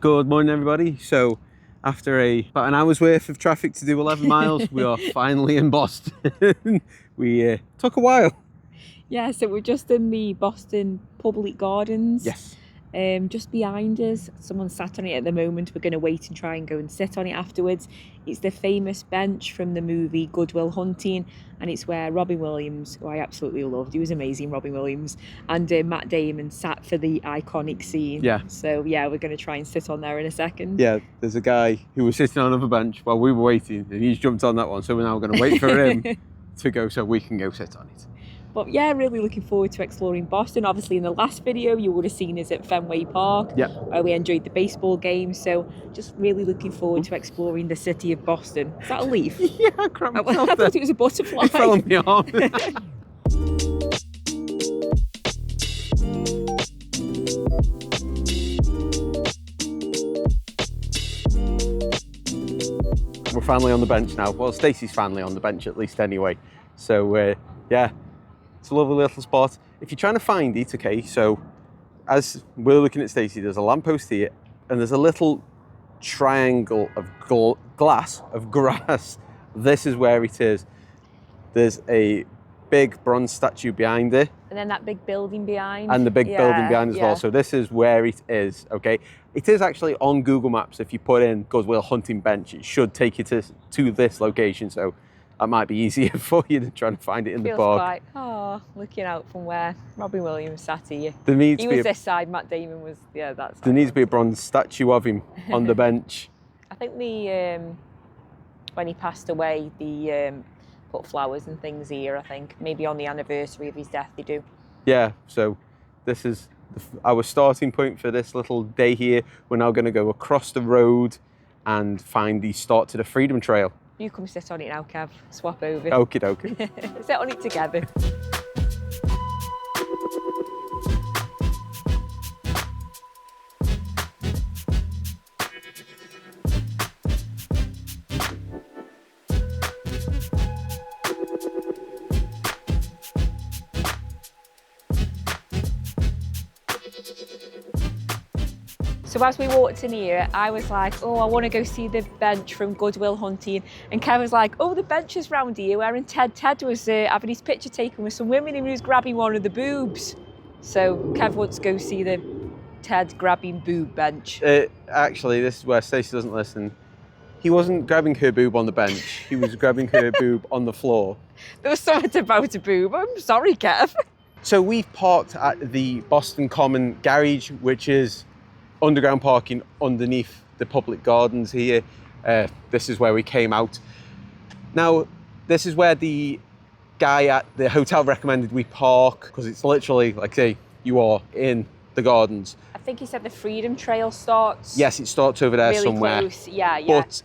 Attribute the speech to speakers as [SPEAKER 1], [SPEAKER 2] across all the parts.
[SPEAKER 1] Good morning, everybody. So after about an hour's worth of traffic to do 11 miles, we are finally in Boston. We took a while.
[SPEAKER 2] Yeah, so we're just in the Boston Public Gardens.
[SPEAKER 1] Yes.
[SPEAKER 2] Just behind us, someone's sat on it at the moment. We're going to wait and try and go and sit on it afterwards. It's the famous bench from the movie Goodwill Hunting, and it's where Robin Williams, who I absolutely loved, he was amazing, Robin Williams, and Matt Damon sat for the iconic scene.
[SPEAKER 1] Yeah.
[SPEAKER 2] So yeah, we're going to try and sit on there in a second.
[SPEAKER 1] Yeah, there's a guy who was sitting on another bench while we were waiting, and he's jumped on that one, so we're now going to wait for him to go so we can go sit on it.
[SPEAKER 2] But yeah, really looking forward to exploring Boston. Obviously, in the last video, you would have seen us at Fenway Park, where we enjoyed the baseball game. So just really looking forward to exploring the city of Boston. Is that a leaf?
[SPEAKER 1] Yeah, I cramped
[SPEAKER 2] I thought it was a butterfly.
[SPEAKER 1] It fell on my arm. We're finally on the bench now. Well, Stacey's finally on the bench at least anyway. So yeah. It's a lovely little spot. If you're trying to find it, okay, so as we're looking at Stacey, there's a lamppost here and there's a little triangle of grass. This is where it is. There's a big bronze statue behind it.
[SPEAKER 2] And then that big building behind.
[SPEAKER 1] And the big building behind as well. So this is where it is, okay? It is actually on Google Maps. If you put in Goodwill Hunting Bench, it should take you to this location. So that might be easier for you than trying to find it in the park.
[SPEAKER 2] Looking out from where Robin Williams sat here.
[SPEAKER 1] He
[SPEAKER 2] was this side, Matt Damon was, that side.
[SPEAKER 1] There needs to be a bronze statue of him on the bench.
[SPEAKER 2] I think when he passed away, put flowers and things here, I think. Maybe on the anniversary of his death they do.
[SPEAKER 1] Yeah, so this is our starting point for this little day here. We're now going to go across the road and find the start to the Freedom Trail.
[SPEAKER 2] You come sit on it now, Kev. Swap over.
[SPEAKER 1] Okie dokie.
[SPEAKER 2] Sit on it together. So as we walked in here, I was like, oh, I want to go see the bench from Goodwill Hunting. And Kev was like, oh, the bench is round here where Ted was having his picture taken with some women and he was grabbing one of the boobs. So Kev wants to go see the Ted grabbing boob bench.
[SPEAKER 1] Actually, this is where Stacey doesn't listen. He wasn't grabbing her boob on the bench. He was grabbing her boob on the floor.
[SPEAKER 2] There was something about a boob. I'm sorry, Kev.
[SPEAKER 1] So we've parked at the Boston Common Garage, which is underground parking underneath the public gardens here. This is where we came out. Now, this is where the guy at the hotel recommended we park, because it's literally, like say, you are in the gardens.
[SPEAKER 2] I think he said the Freedom Trail starts.
[SPEAKER 1] Yes, it starts over there
[SPEAKER 2] really
[SPEAKER 1] somewhere.
[SPEAKER 2] Close. Yeah.
[SPEAKER 1] But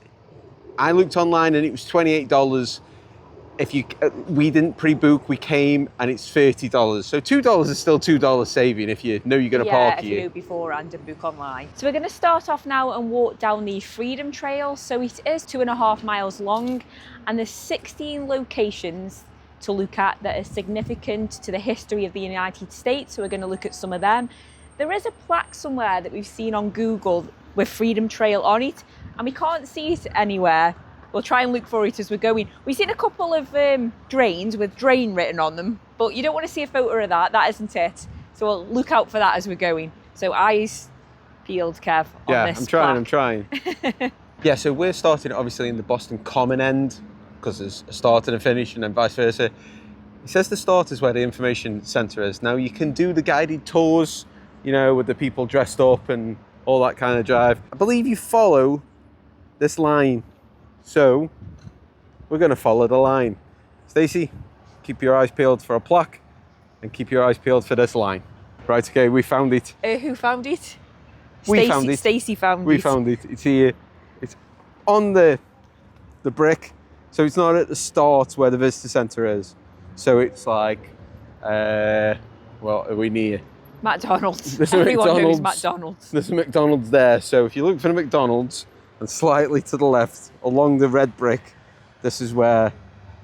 [SPEAKER 1] I looked online and it was $28. We didn't pre-book, we came and it's $30. So $2 is still $2 saving if you know you're going to park here.
[SPEAKER 2] Yeah, if you know beforehand and book online. So we're going to start off now and walk down the Freedom Trail. So it is 2.5 miles long and there's 16 locations to look at that are significant to the history of the United States. So we're going to look at some of them. There is a plaque somewhere that we've seen on Google with Freedom Trail on it and we can't see it anywhere. We'll try and look for it as we're going. We've seen a couple of drains with drain written on them, but you don't want to see a photo of that. That isn't it. So we'll look out for that as we're going. So eyes peeled, Kev, on this plaque.
[SPEAKER 1] I'm trying. Yeah, so we're starting obviously in the Boston Common end, because there's a start and a finish and then vice versa. It says the start is where the information centre is. Now you can do the guided tours, with the people dressed up and all that kind of drive. I believe you follow this line. So we're going to follow the line. Stacey, keep your eyes peeled for a plaque and keep your eyes peeled for this line. Right, okay, we found it.
[SPEAKER 2] Who found it?
[SPEAKER 1] We found it.
[SPEAKER 2] Stacey found it.
[SPEAKER 1] We found it. It's here. It's on the brick. So it's not at the start where the visitor centre is. So it's like, are we near?
[SPEAKER 2] McDonald's.
[SPEAKER 1] There's
[SPEAKER 2] Everyone
[SPEAKER 1] McDonald's.
[SPEAKER 2] knows McDonald's.
[SPEAKER 1] There's a McDonald's there. So if you look for the McDonald's, and slightly to the left along the red brick, this is where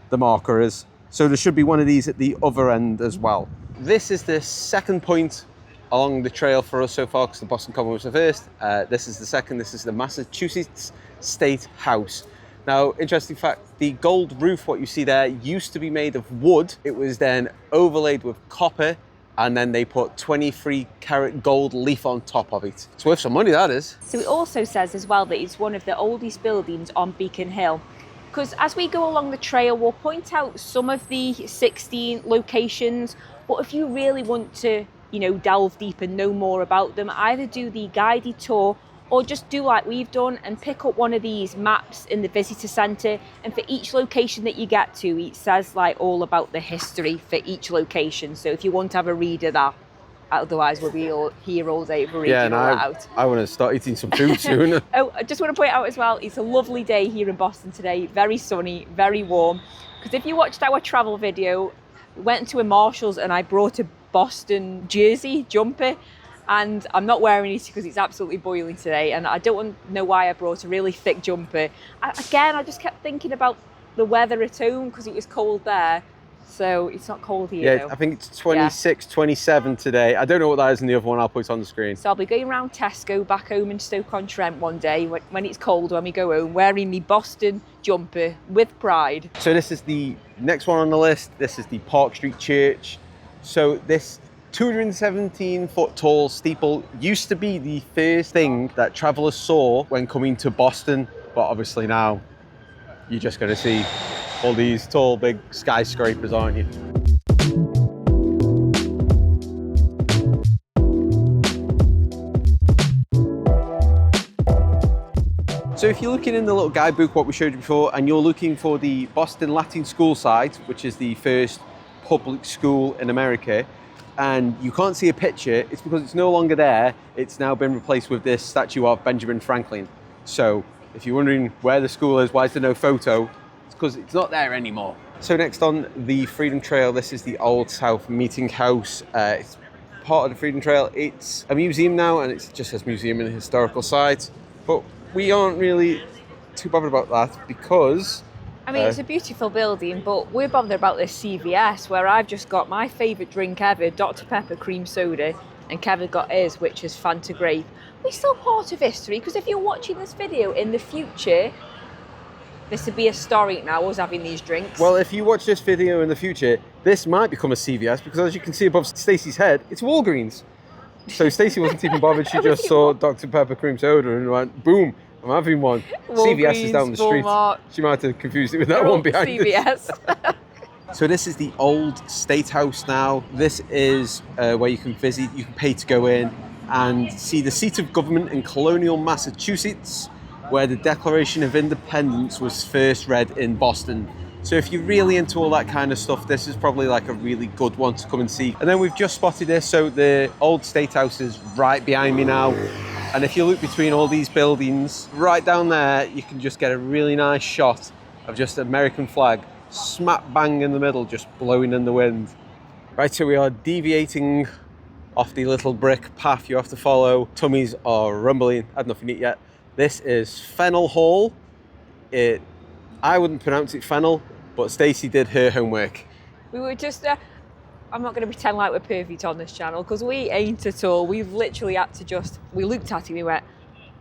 [SPEAKER 1] the marker is. So there should be one of these at the other end as well. This is the second point along the trail for us so far, because the Boston Common was the first. This is the second. This is the Massachusetts State House. Now, interesting fact, the gold roof, what you see there, used to be made of wood. It was then overlaid with copper, and then they put 23-carat gold leaf on top of it. It's worth some money, that is.
[SPEAKER 2] So it also says as well that it's one of the oldest buildings on Beacon Hill. Because as we go along the trail, we'll point out some of the 16 locations, but if you really want to, you know, delve deep and know more about them, either do the guided tour or just do like we've done and pick up one of these maps in the visitor centre, and for each location that you get to, it says like all about the history for each location. So if you want to have a read of that, otherwise we'll be all here all day for reading all that out.
[SPEAKER 1] I want to start eating some food soon.
[SPEAKER 2] Oh, I just want to point out as well, it's a lovely day here in Boston today, very sunny, very warm. Because if you watched our travel video, we went to a Marshall's and I brought a Boston jersey jumper, and I'm not wearing it because it's absolutely boiling today, and I don't know why I brought a really thick jumper. I just kept thinking about the weather at home because it was cold there, so it's not cold here.
[SPEAKER 1] Yeah, I think it's 26, 27 today. I don't know what that is in the other one. I'll put it on the screen.
[SPEAKER 2] So I'll be going around Tesco back home in Stoke-on-Trent one day when it's cold, when we go home, wearing the Boston jumper with pride.
[SPEAKER 1] So this is the next one on the list. This is the Park Street Church. So this 217-foot tall steeple used to be the first thing that travellers saw when coming to Boston, but obviously now you're just going to see all these tall, big skyscrapers, aren't you? So if you're looking in the little guidebook, what we showed you before, and you're looking for the Boston Latin School site, which is the first public school in America, and you can't see a picture, it's because it's no longer there. It's now been replaced with this statue of Benjamin Franklin. So if you're wondering where the school is, why is there no photo? It's because it's not there anymore. So next on the Freedom Trail, this is the Old South Meeting House. It's part of the Freedom Trail. It's a museum now, and it just says museum and historical site. But we aren't really too bothered about that because
[SPEAKER 2] I mean, it's a beautiful building, but we're bothered about this CVS, where I've just got my favourite drink ever, Dr Pepper cream soda, and Kevin got his, which is Fanta grape. We're still part of history, because if you're watching this video in the future, this would be historic now, us having these drinks.
[SPEAKER 1] Well, if you watch this video in the future, this might become a CVS, because as you can see above Stacey's head, it's Walgreens. So Stacey wasn't even bothered, she just saw Dr Pepper cream soda and went, boom, I'm having one. CVS is down the street.
[SPEAKER 2] Walmart.
[SPEAKER 1] She might have confused it with that one behind
[SPEAKER 2] CVS.
[SPEAKER 1] So this is the old State House now. This is where you can visit, you can pay to go in and see the seat of government in colonial Massachusetts, where the Declaration of Independence was first read in Boston. So if you're really into all that kind of stuff, this is probably like a really good one to come and see. And then we've just spotted this, so the old State House is right behind me now. And if you look between all these buildings, right down there, you can just get a really nice shot of just an American flag smack bang in the middle, just blowing in the wind. Right, so we are deviating off the little brick path you have to follow. Tummies are rumbling, I had nothing to eat yet. This is Fennel Hall. I wouldn't pronounce it Fennel, but Stacey did her homework.
[SPEAKER 2] We were just, I'm not going to pretend like we're perfect on this channel, because we ain't at all. We've literally had to we looked at it, we went,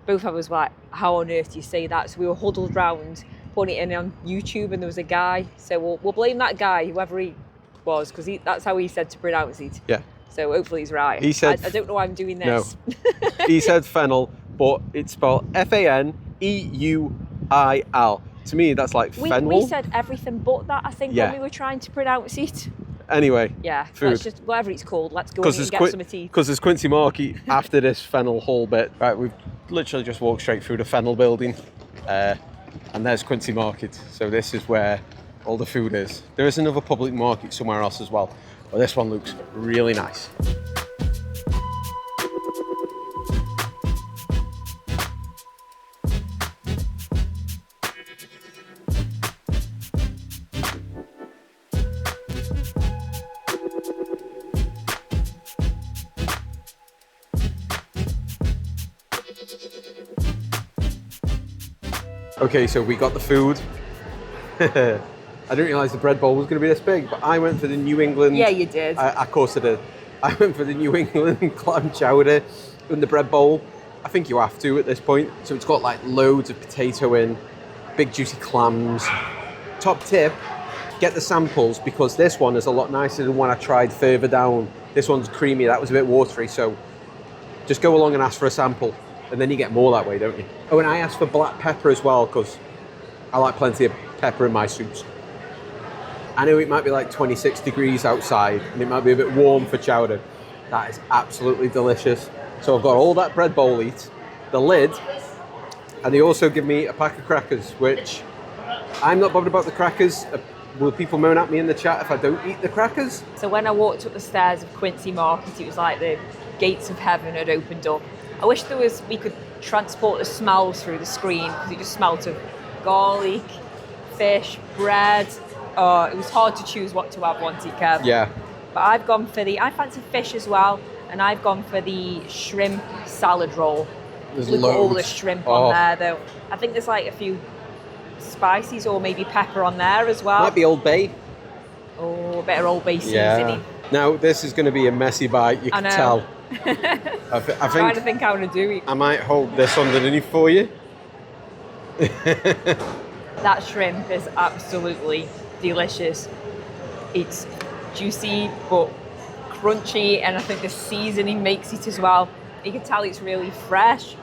[SPEAKER 2] both of us were like, how on earth do you say that? So we were huddled round, putting it in on YouTube, and there was a guy. So we'll blame that guy, whoever he was, because that's how he said to pronounce it.
[SPEAKER 1] Yeah.
[SPEAKER 2] So hopefully he's right.
[SPEAKER 1] He said,
[SPEAKER 2] I don't know why I'm doing this.
[SPEAKER 1] No. He said Fennel, but it's spelled F-A-N-E-U-I-L. To me, that's like Fennel.
[SPEAKER 2] We said everything but that, I think, when we were trying to pronounce it.
[SPEAKER 1] Anyway,
[SPEAKER 2] yeah,
[SPEAKER 1] food.
[SPEAKER 2] Let's just, whatever it's called, let's go in and get some tea.
[SPEAKER 1] Because there's Quincy Market after this Fennel Hall bit. Right, we've literally just walked straight through the Fennel building, and there's Quincy Market. So this is where all the food is. There is another public market somewhere else as well, but this one looks really nice. Okay, so we got the food. I didn't realise the bread bowl was going to be this big, but I went for the New England.
[SPEAKER 2] Yeah, you did.
[SPEAKER 1] Of course I did. I went for the New England Clam Chowder in the bread bowl. I think you have to at this point. So it's got like loads of potato in, big juicy clams. Top tip, get the samples because this one is a lot nicer than one I tried further down. This one's creamy, that was a bit watery, so just go along and ask for a sample and then you get more that way, don't you? Oh, and I asked for black pepper as well because I like plenty of pepper in my soups. I know it might be like 26 degrees outside and it might be a bit warm for chowder. That is absolutely delicious. So I've got all that bread bowl eat, the lid, and they also give me a pack of crackers, which I'm not bothered about the crackers. Will people moan at me in the chat if I don't eat the crackers?
[SPEAKER 2] So when I walked up the stairs of Quincy Market, it was like the gates of heaven had opened up. I wish we could transport the smells through the screen because it just smelled of garlic, fish, bread. Oh, it was hard to choose what to have once it came.
[SPEAKER 1] Yeah.
[SPEAKER 2] But I've gone for I fancy fish as well, and I've gone for the shrimp salad roll.
[SPEAKER 1] There's
[SPEAKER 2] Look at all the
[SPEAKER 1] loads.
[SPEAKER 2] shrimp on there though. I think there's like a few spices or maybe pepper on there as well.
[SPEAKER 1] Might be Old Bay.
[SPEAKER 2] Oh, a bit of Old Bay seasoning.
[SPEAKER 1] Now, this is going to be a messy bite, you can tell. I
[SPEAKER 2] Trying to think how to do it.
[SPEAKER 1] I might hold this underneath for you.
[SPEAKER 2] That shrimp is absolutely delicious. It's juicy but crunchy, and I think the seasoning makes it as well. You can tell it's really fresh.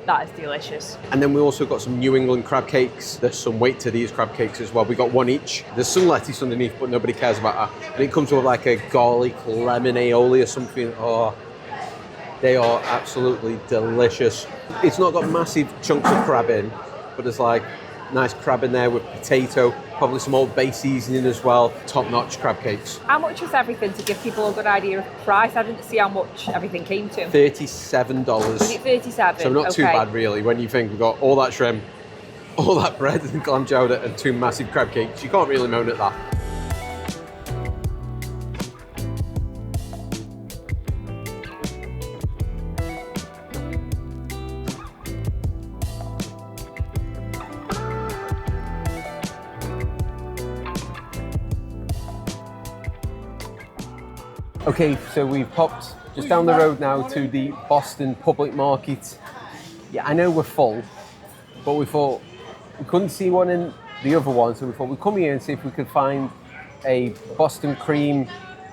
[SPEAKER 2] That is delicious.
[SPEAKER 1] And then we also got some New England crab cakes. There's some weight to these crab cakes as well. We got one each. There's some lettuce underneath, but nobody cares about that. And it comes with like a garlic lemon aioli or something. Oh, they are absolutely delicious. It's not got massive chunks of crab in, but there's like nice crab in there with potato, probably some Old Bay seasoning as well. Top-notch crab cakes.
[SPEAKER 2] How much was everything to give people a good idea of price? I didn't see how much everything came to.
[SPEAKER 1] $37.
[SPEAKER 2] Was it 37?
[SPEAKER 1] So not too bad really when you think we've got all that shrimp, all that bread and clam chowder and two massive crab cakes. You can't really moan at that. Okay, so we've popped just down the road now to the Boston Public Market. Yeah, I know we're full, but we thought we couldn't see one in the other one, so we thought we'd come here and see if we could find a Boston cream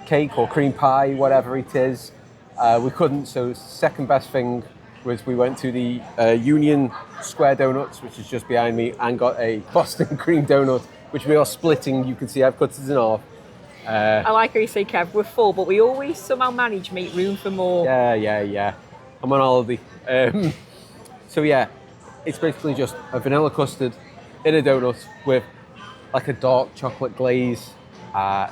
[SPEAKER 1] cake or cream pie, whatever it is. We couldn't, so second best thing was we went to the Union Square Donuts, which is just behind me, and got a Boston cream donut, which we are splitting. You can see I've cut it in half.
[SPEAKER 2] I like how you say, Kev, we're full, but we always somehow manage to make room for more.
[SPEAKER 1] Yeah. I'm on holiday. So yeah, it's basically just a vanilla custard in a donut with like a dark chocolate glaze.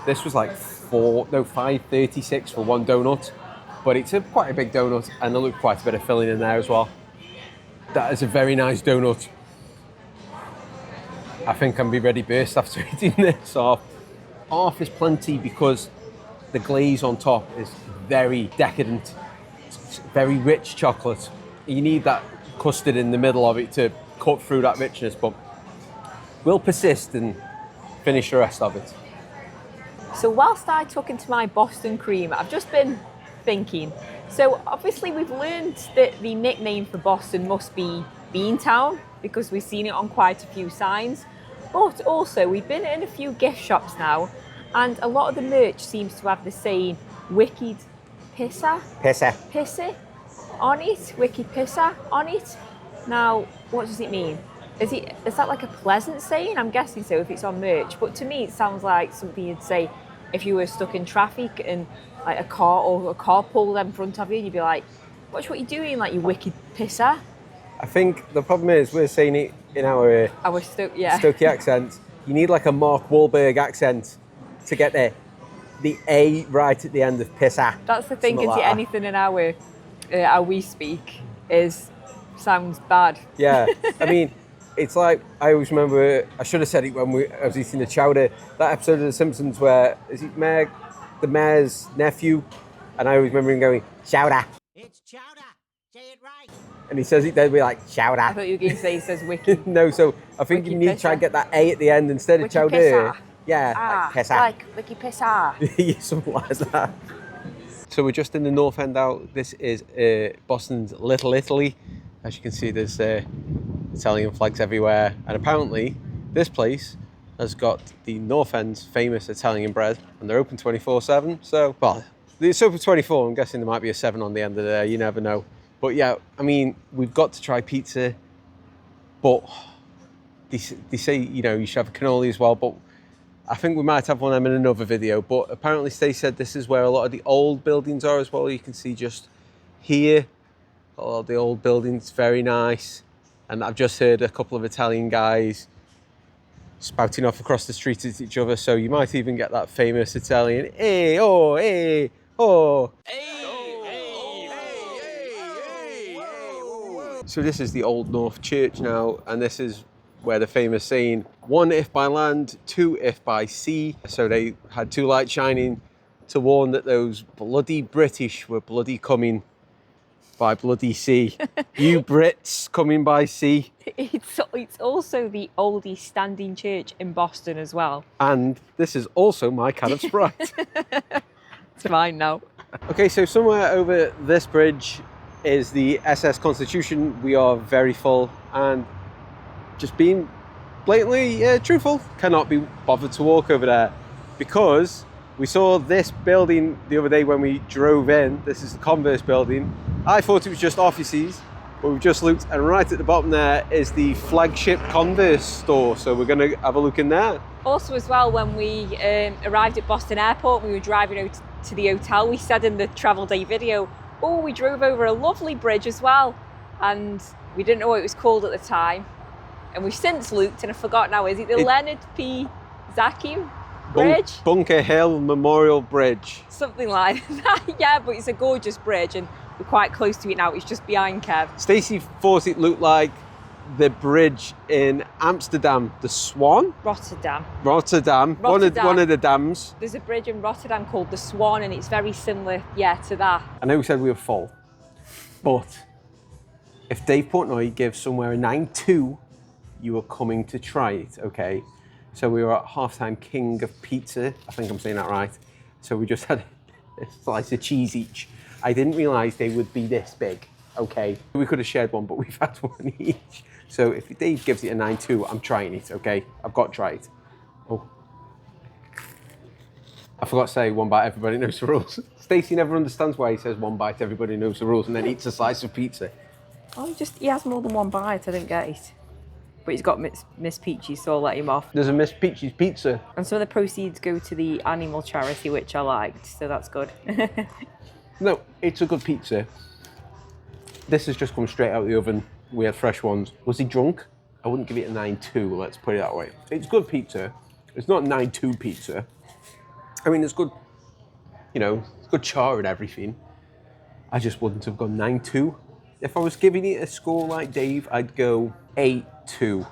[SPEAKER 1] This was like $5.36 for one donut, but it's quite a big donut and there looked quite a bit of filling in there as well. That is a very nice donut. I think I'm be ready burst after eating this off. Half is plenty because the glaze on top is very decadent. It's very rich chocolate. You need that custard in the middle of it to cut through that richness, but we'll persist and finish the rest of it.
[SPEAKER 2] So whilst I took into my Boston cream, I've just been thinking. So obviously we've learned that the nickname for Boston must be Beantown because we've seen it on quite a few signs. But also, we've been in a few gift shops now, and a lot of the merch seems to have the saying Wicked Pissah on it, Wicked Pissah on it. Now, what does it mean? Is that like a pleasant saying? I'm guessing so if it's on merch, but to me it sounds like something you'd say if you were stuck in traffic and like a car pulled in front of you, and you'd be like, watch what you're doing, like you wicked Pissah.
[SPEAKER 1] I think the problem is we're saying it in our Stokey accent. You need like a Mark Wahlberg accent to get the A right at the end of Pissah.
[SPEAKER 2] That's the thing,
[SPEAKER 1] like
[SPEAKER 2] anything in how we speak sounds bad.
[SPEAKER 1] Yeah, I mean, it's like, I always remember, I should have said it when I was eating the chowder, that episode of The Simpsons where, is it the mayor's nephew? And I always remember him going, chowder.
[SPEAKER 3] It's chowder. Say it right.
[SPEAKER 1] And he says it, they'll be like, chowder.
[SPEAKER 2] I thought you were going to say he says wicked.
[SPEAKER 1] No, so I think
[SPEAKER 2] Wicked
[SPEAKER 1] you need to try and get that A at the end instead of
[SPEAKER 2] Wicked
[SPEAKER 1] chowder.
[SPEAKER 2] Pissah.
[SPEAKER 1] Yeah, like Pissah.
[SPEAKER 2] Like wicked Pissah.
[SPEAKER 1] Yeah, something like that. So we're just in the North End out. This is Boston's Little Italy. As you can see, there's Italian flags everywhere. And apparently this place has got the North End's famous Italian bread, and they're open 24/7. So, well, it's open 24. I'm guessing there might be a 7 on the end of the day. You never know. But yeah, I mean, we've got to try pizza, but they say, you know, you should have a cannoli as well, but I think we might have one of them in another video. But apparently Stacey said this is where a lot of the old buildings are as well. You can see just here, a lot of the old buildings, very nice. And I've just heard a couple of Italian guys spouting off across the street at each other, so you might even get that famous Italian, hey, oh, hey, oh. So this is the Old North Church now, and this is where the famous saying, 1 if by land, 2 if by sea. So they had 2 lights shining to warn that those bloody British were bloody coming by bloody sea. You Brits coming by sea.
[SPEAKER 2] It's also the oldest standing church in Boston as well.
[SPEAKER 1] And this is also my can of Sprite.
[SPEAKER 2] It's mine now.
[SPEAKER 1] Okay, so somewhere over this bridge is the SS Constitution. We are very full, and just being blatantly truthful, cannot be bothered to walk over there because we saw this building the other day when we drove in. This is the Converse building. I thought it was just offices, but we've just looked, and right at the bottom there is the flagship Converse store. So we're going to have a look in there.
[SPEAKER 2] Also as well, when we arrived at Boston Airport, we were driving out to the hotel, we said in the travel day video, oh, we drove over a lovely bridge as well. And we didn't know what it was called at the time. And we've since looked, and I forgot now, is it the Leonard P. Zackim Bridge?
[SPEAKER 1] Bunker Hill Memorial Bridge.
[SPEAKER 2] Something like that, yeah, but it's a gorgeous bridge, and we're quite close to it now. It's just behind Kev.
[SPEAKER 1] Stacey thought it looked like the bridge in Amsterdam, the Swan?
[SPEAKER 2] Rotterdam.
[SPEAKER 1] Rotterdam. One of the dams.
[SPEAKER 2] There's a bridge in Rotterdam called the Swan, and it's very similar, yeah, to that.
[SPEAKER 1] I know we said we were full, but if Dave Portnoy gives somewhere a 9-2, you are coming to try it, okay? So we were at halftime King of Pizza. I think I'm saying that right. So we just had a slice of cheese each. I didn't realise they would be this big, okay? We could have shared one, but we've had one each. So if Dave gives it a 9-2, I'm trying it, okay? I've got to try it. Oh. I forgot to say 1 bite, everybody knows the rules. Stacey never understands why he says 1 bite, everybody knows the rules, and then eats a slice of pizza.
[SPEAKER 2] Oh, he has more than 1 bite, I don't get it. But he's got Miss Peachy's, so I'll let him off.
[SPEAKER 1] There's a Miss Peachy's pizza.
[SPEAKER 2] And some of the proceeds go to the animal charity, which I liked, so that's good.
[SPEAKER 1] No, it's a good pizza. This has just come straight out of the oven. We had fresh ones. Was he drunk? I wouldn't give it a 9-2, let's put it that way. It's good pizza. It's not 9-2 pizza. I mean, it's good, you know, it's good char and everything. I just wouldn't have gone 9-2. If I was giving it a score like Dave, I'd go 8-2,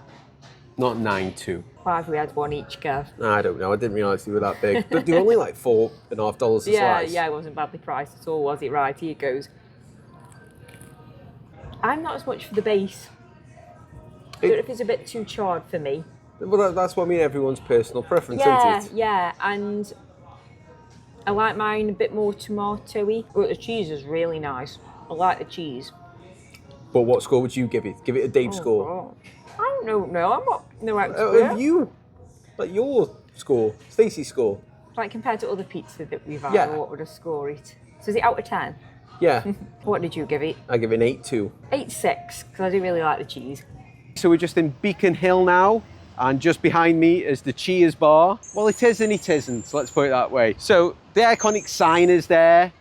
[SPEAKER 1] not 9-2.
[SPEAKER 2] Why have we had one each, Kev?
[SPEAKER 1] I don't know, I didn't realise they were that big. But they're only like $4.50 a slice.
[SPEAKER 2] Yeah, it wasn't badly priced at all, was it? Right, here it goes. I'm not as much for the base. I don't know if it's a bit too charred for me.
[SPEAKER 1] Well, that's what I mean, everyone's personal preference, isn't it?
[SPEAKER 2] Yeah, and I like mine a bit more tomatoey. But the cheese is really nice. I like the cheese.
[SPEAKER 1] But what score would you give it? Give it a Dave score.
[SPEAKER 2] Gosh. I don't know, I'm not no expert.
[SPEAKER 1] You, like your score, Stacey's score.
[SPEAKER 2] Like compared to other pizza that we've had, what would I score it? So is it out of 10?
[SPEAKER 1] Yeah.
[SPEAKER 2] What did you give it?
[SPEAKER 1] I give it an 8-2.
[SPEAKER 2] 8-6, because I do really like the cheese.
[SPEAKER 1] So we're just in Beacon Hill now, and just behind me is the Cheers bar. Well, it is and it isn't, let's put it that way. So the iconic sign is there.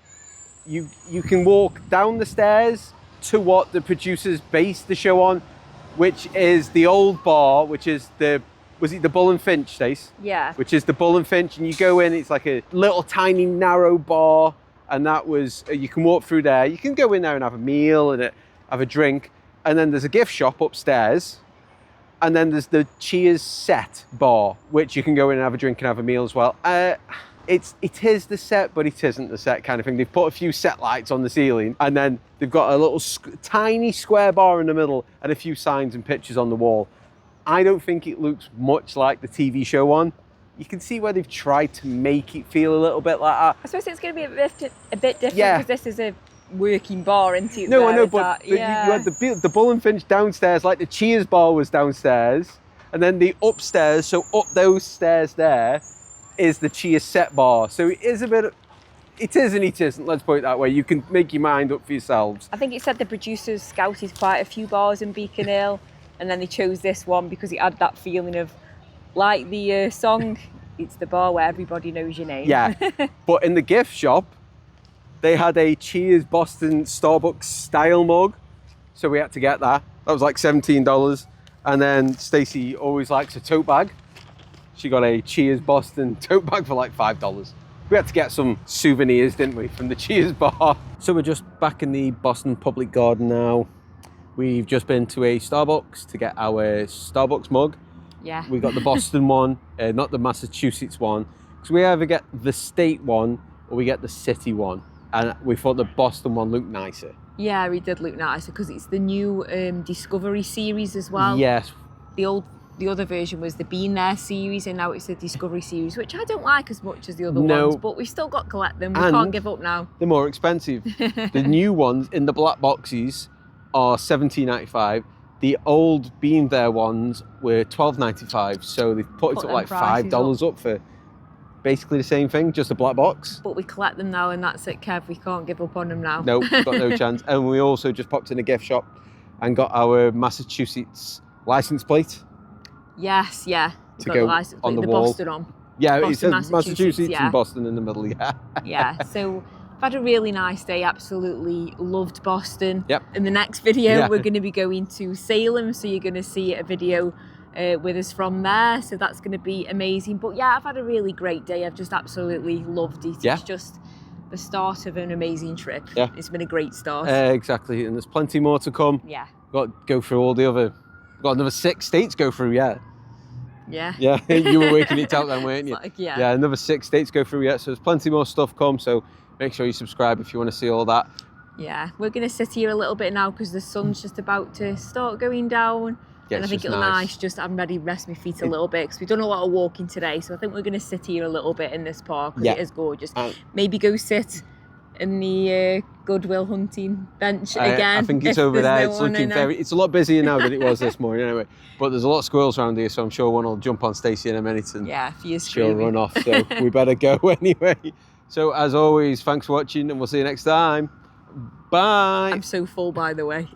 [SPEAKER 1] You can walk down the stairs to what the producers based the show on, which is the old bar, which is was it the Bull and Finch, Stace?
[SPEAKER 2] Yeah.
[SPEAKER 1] Which is the Bull and Finch, and you go in, it's like a little tiny narrow bar, and that was, you can walk through there. You can go in there and have a meal and have a drink, and then there's a gift shop upstairs, and then there's the Cheers set bar, which you can go in and have a drink and have a meal as well. It is the set, but it isn't the set kind of thing. They've put a few set lights on the ceiling, and then they've got a little tiny square bar in the middle and a few signs and pictures on the wall. I don't think it looks much like the TV show one, you can see where they've tried to make it feel a little bit like that.
[SPEAKER 2] I suppose it's going to be a bit different
[SPEAKER 1] Yeah.
[SPEAKER 2] because this is a working bar, isn't it?
[SPEAKER 1] No, I know,
[SPEAKER 2] Is
[SPEAKER 1] but
[SPEAKER 2] that-
[SPEAKER 1] you had the Bull and Finch downstairs, like the Cheers bar was downstairs, and then the upstairs, so up those stairs there, is the Cheers set bar. So it is a bit, it is and it isn't, let's put it that way. You can make your mind up for yourselves.
[SPEAKER 2] I think it said the producers scouted quite a few bars in Beacon Hill, and then they chose this one because it had that feeling of, like the song, it's the bar where everybody knows your name.
[SPEAKER 1] Yeah, but in the gift shop, they had a Cheers Boston Starbucks style mug, so we had to get that. That was like $17. And then Stacey always likes a tote bag. She got a Cheers Boston tote bag for like $5. We had to get some souvenirs, didn't we, from the Cheers bar. So we're just back in the Boston Public Garden now. We've just been to a Starbucks to get our Starbucks mug.
[SPEAKER 2] Yeah.
[SPEAKER 1] We got the Boston one, not the Massachusetts one. Because we either get the state one or we get the city one. And we thought the Boston one looked nicer.
[SPEAKER 2] Yeah, it did look nicer because it's the new Discovery series as well.
[SPEAKER 1] Yes.
[SPEAKER 2] The other version was the Been There series, and now it's the Discovery series, which I don't like as much as the other
[SPEAKER 1] No.
[SPEAKER 2] ones, but we've still got to collect them. We
[SPEAKER 1] And
[SPEAKER 2] can't give up now.
[SPEAKER 1] They're more expensive. The new ones in the black boxes are $17.95. The old Been There ones were $12.95. So they've put it
[SPEAKER 2] Put
[SPEAKER 1] up
[SPEAKER 2] them
[SPEAKER 1] like
[SPEAKER 2] prices
[SPEAKER 1] $5 up for basically the same thing, just a black box.
[SPEAKER 2] But we collect them now, and that's it, Kev. We can't give up on them now.
[SPEAKER 1] No, got no chance. And we also just popped in a gift shop and got our Massachusetts license plate.
[SPEAKER 2] Yes, yeah. We've
[SPEAKER 1] To
[SPEAKER 2] got
[SPEAKER 1] go
[SPEAKER 2] the license plate,
[SPEAKER 1] on the
[SPEAKER 2] the
[SPEAKER 1] wall.
[SPEAKER 2] Boston on.
[SPEAKER 1] Yeah,
[SPEAKER 2] Boston,
[SPEAKER 1] it says
[SPEAKER 2] Massachusetts,
[SPEAKER 1] Massachusetts
[SPEAKER 2] yeah.
[SPEAKER 1] and Boston in the middle, yeah.
[SPEAKER 2] Yeah, so I've had a really nice day. Absolutely loved Boston.
[SPEAKER 1] Yep.
[SPEAKER 2] In the next video,
[SPEAKER 1] Yeah.
[SPEAKER 2] we're going to be going to Salem, so you're going to see a video with us from there. So that's going to be amazing. But yeah, I've had a really great day. I've just absolutely loved it.
[SPEAKER 1] Yeah.
[SPEAKER 2] It's just the start of an amazing trip.
[SPEAKER 1] Yeah.
[SPEAKER 2] It's been a great start.
[SPEAKER 1] Exactly, and there's plenty more to come.
[SPEAKER 2] Yeah.
[SPEAKER 1] Got to go through all the other, got another 6 states to go through yet.
[SPEAKER 2] Yeah.
[SPEAKER 1] Yeah, you were working it out then, weren't you?
[SPEAKER 2] Like, yeah.
[SPEAKER 1] Yeah, another 6 states to go through yet, so there's plenty more stuff come, so make sure you subscribe if you want to see all that.
[SPEAKER 2] Yeah. We're going to sit here a little bit now because the sun's just about to start going down.
[SPEAKER 1] Yeah,
[SPEAKER 2] And I
[SPEAKER 1] it's
[SPEAKER 2] think
[SPEAKER 1] just
[SPEAKER 2] it'll
[SPEAKER 1] nice.
[SPEAKER 2] just I'm ready to rest my feet a little bit because we've done a lot of walking today, so I think we're going to sit here a little bit in this park because
[SPEAKER 1] Yeah.
[SPEAKER 2] it is gorgeous.
[SPEAKER 1] And
[SPEAKER 2] Maybe go sit in the Goodwill hunting bench again.
[SPEAKER 1] I think it's
[SPEAKER 2] if
[SPEAKER 1] over
[SPEAKER 2] there's
[SPEAKER 1] there.
[SPEAKER 2] no
[SPEAKER 1] It's
[SPEAKER 2] one
[SPEAKER 1] looking
[SPEAKER 2] in there.
[SPEAKER 1] it's a lot busier now than it was this morning anyway. But there's a lot of squirrels around here, so I'm sure one will jump on Stacey in a minute and
[SPEAKER 2] Yeah, if you're
[SPEAKER 1] she'll
[SPEAKER 2] screaming.
[SPEAKER 1] run off. So we better go anyway. So as always, thanks for watching and we'll see you next time. Bye.
[SPEAKER 2] I'm so full, by the way.